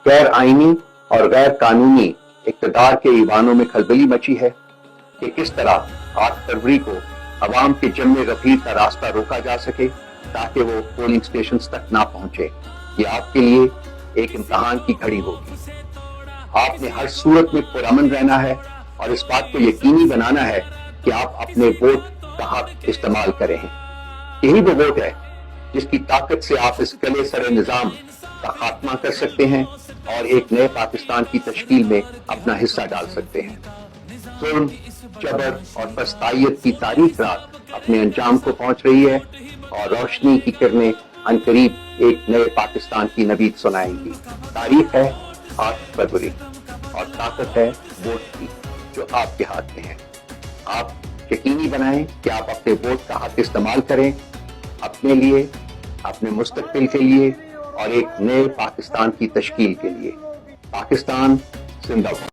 गैर आईनी और गैर कानूनी इक़्तिदार के ईवानों में खलबली मची है कि किस तरह 8 फरवरी को अवाम के जम्मे गफीर का रास्ता रोका जा सके ताकि वो पोलिंग स्टेशन तक ना पहुंचे। ये आपके लिए एक इम्तहान की घड़ी होगी। आपने हर सूरत में पुरअमन रहना है और इस बात को यकीनी बनाना है कि आप अपने वोट का हक इस्तेमाल करें। यही वो वोट है जिसकी ताकत से आप इस गले सरे निजाम का खात्मा कर सकते हैं और एक नए पाकिस्तान की तश्कील में अपना हिस्सा डाल सकते हैं। जुल्म, जबर और पछताइयत की तारीख रात अपने अंजाम को पहुंच रही है और रोशनी की किरणें अनकरीब एक नए पाकिस्तान की नवीद सुनाएंगी। तारीख है 8 फरवरी और ताकत है वोट की जो आपके हाथ में है। आप यकीनी बनाएं कि आप अपने वोट का हक इस्तेमाल करें अपने लिए, अपने मुस्तकबिल के लिए और एक नए पाकिस्तान की तश्कील के लिए। पाकिस्तान जिंदाबाद।